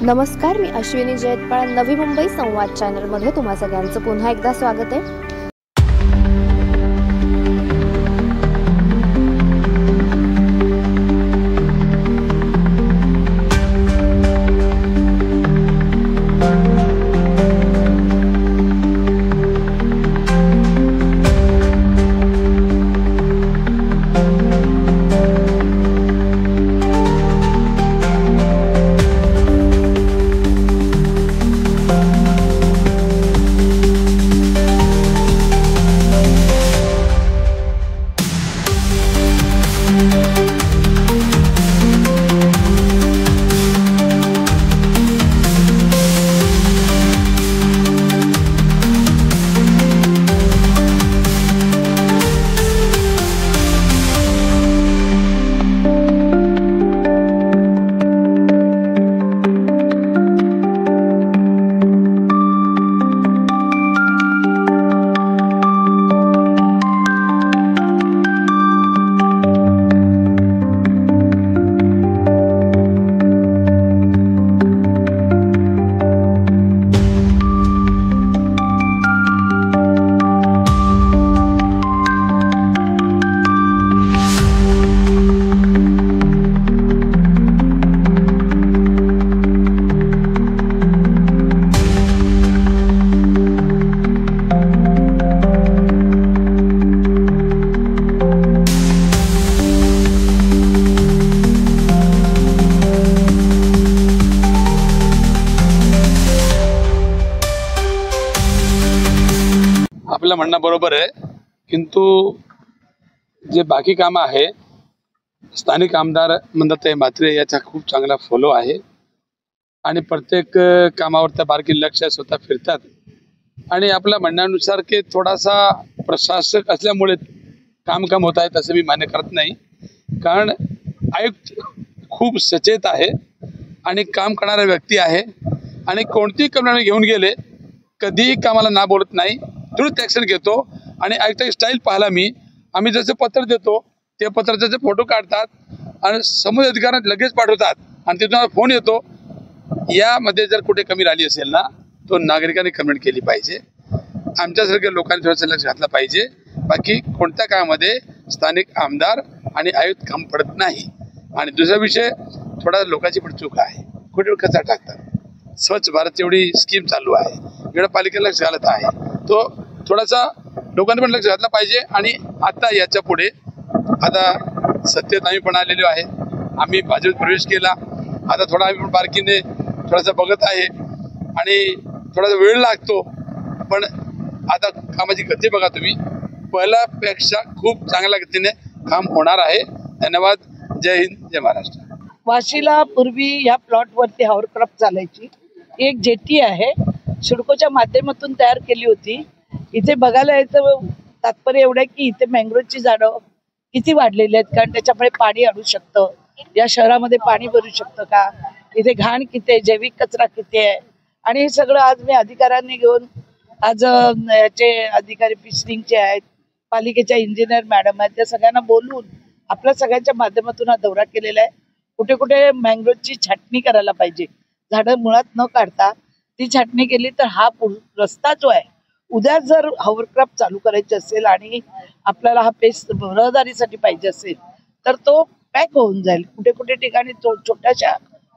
नमस्कार, मी अश्विनी जयतपाळ. नवी मुंबई संवाद चॅनलमध्ये तुम्हा सगळ्यांचं पुन्हा एकदा स्वागत आहे. आपलं म्हणणं बरोबर आहे, किंतु जे बाकी काम आहे स्थानिक आमदार मंदाताई म्हात्रे याचा खूप चांगला फॉलो आहे आणि प्रत्येक कामावर त्या बारकी लक्ष स्वतः फिरतात आणि आपल्या म्हणण्यानुसार की थोडासा प्रशासक असल्यामुळे काम होत आहे तसं मी मान्य करत नाही. कारण आयुक्त खूप सचेत आहे आणि काम करणारा व्यक्ती आहे आणि कोणतीही कंपनी घेऊन गेले कधीही कामाला ना बोलत नाही, तुरंत ॲक्शन घेतो. आणि आयुक्ताची स्टाईल पाहिला आम्ही जसे पत्र देतो ते पत्राचे फोटो काढतात आणि संबंधित अधिकाऱ्यांना लगेच पाठवतात आणि तिथून फोन येतो. यामध्ये जर कुठे कमी राहिली असेल ना तो नागरिकांनी कंप्लेंट केली पाहिजे. आमच्यासारख्या लोकांनी थोडंसं लक्ष घातलं पाहिजे. बाकी कोणत्या कामामध्ये स्थानिक आमदार आणि आयुक्त काम पडत नाही. आणि दुसरा विषय, थोडा लोकांची पण चूक आहे, कुठे कचरा टाकतात. स्वच्छ भारत एवढी स्कीम चालू आहे, इकडे पालिकेला लक्ष घालत आहे, तो थोडासा लोकांनी पण लक्ष घातलं पाहिजे. आणि आता याच्या पुढे आता सत्तेत आम्ही पण आलेलो आहे, आम्ही भाजपत प्रवेश केला, आता थोडा आम्ही पण बारकीने थोडासा बघत आहे आणि थोडासा वेळ लागतो, पण आता कामाची गती बघा तुम्ही, पहिल्यापेक्षा खूप चांगल्या गतीने काम होणार आहे. धन्यवाद. जय हिंद, जय महाराष्ट्र. वाशीला पूर्वी या प्लॉटवरती हॉवरक्राफ्ट चालायची. एक जेटी आहे, सिडकोच्या माध्यमातून तयार केली होती. इथे बघायला यायचं तात्पर्य एवढं की इथे मँग्रोवची झाडं किती वाढलेली आहेत, कारण त्याच्यामुळे पाणी अडू शकतं, या शहरामध्ये पाणी भरू शकतं का, इथे घाण किती आहे, जैविक कचरा किती आहे. आणि हे सगळं आज मी अधिकाऱ्यांनी घेऊन, आज याचे अधिकारी फिशरिंगचे आहेत, पालिकेच्या इंजिनियर मॅडम आहेत, त्या सगळ्यांना बोलून आपल्या सगळ्यांच्या माध्यमातून हा दौरा केलेला आहे. कुठे कुठे मँग्रोवची छाटणी करायला पाहिजे, झाडं मुळात न काढता ती छाटणी केली तर हा रस्ता जो आहे, उद्या जर हॉवरक्राफ्ट चालू करायचे असेल आणि आपल्याला हा पेस रहदारीसाठी पाहिजे असेल तर तो पॅक होऊन जाईल. कुठे कुठे ठिकाणी छोट्याशा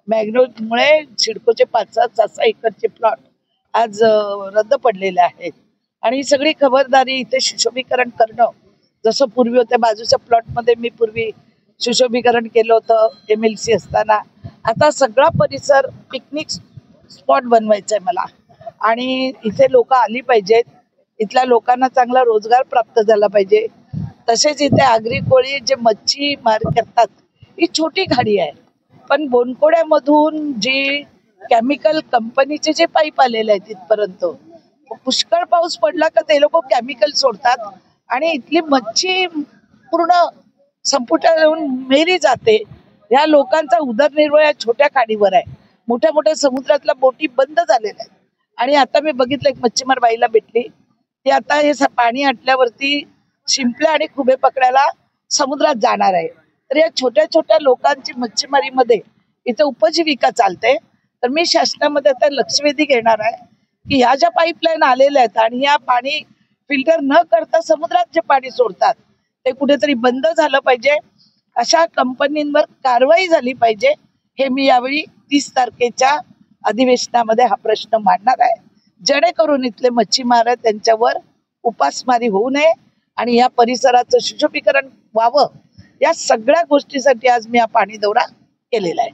मॅग्रोमुळे सिडकोचे 5-6 एकरचे प्लॉट आज रद्द पडलेले आहेत. आणि ही सगळी खबरदारी इथे सुशोभीकरण करणं, जसं पूर्वी होत्या बाजूच्या प्लॉटमध्ये मी पूर्वी सुशोभीकरण केलं होतं MLC असताना, आता सगळा परिसर पिकनिक स्पॉट बनवायचा आहे मला. आणि इथे लोक आली पाहिजेत, इथल्या लोकांना चांगला रोजगार प्राप्त झाला पाहिजे. तसेच इथे आगरी कोळी जे मच्छी मार करतात, ही छोटी खाडी आहे, पण बोनकोड्यामधून जी केमिकल कंपनीचे जे पाईप आलेले आहेत तिथपर्यंत, पुष्कळ पाऊस पडला का ते लोक केमिकल सोडतात आणि इथली मच्छी पूर्ण संपुटात येऊन मेली जाते. या लोकांचा उदरनिर्वाह या छोट्या खाडीवर आहे. मोठ्या मोठ्या समुद्रातल्या बोटी बंद झालेल्या आहेत. आणि आता मी बघितलं, एक मच्छीमार बाईला भेटली, ती आता हे पाणी आटल्यावरती शिंपल्या आणि खुबे पकडायला समुद्रात जाणार आहे. तर या छोट्या छोट्या लोकांची मच्छीमारीमध्ये इथे उपजीविका चालते. तर मी शासनामध्ये आता लक्षवेधी घेणार आहे की ह्या ज्या पाईपलाईन आलेल्या आहेत आणि या पाणी फिल्टर न करता समुद्रात जे पाणी सोडतात ते कुठेतरी बंद झालं पाहिजे. अशा कंपनींवर कारवाई झाली पाहिजे. हे मी यावेळी 30 तारखेच्या अधिवेशनामध्ये हा प्रश्न मांडणार आहे, जेणेकरून इथले मच्छीमार आहेत त्यांच्यावर उपासमारी होऊ नये आणि या परिसराचं सुशोभीकरण व्हावं. या सगळ्या गोष्टीसाठी आज मी हा पाणी दौरा केलेला आहे.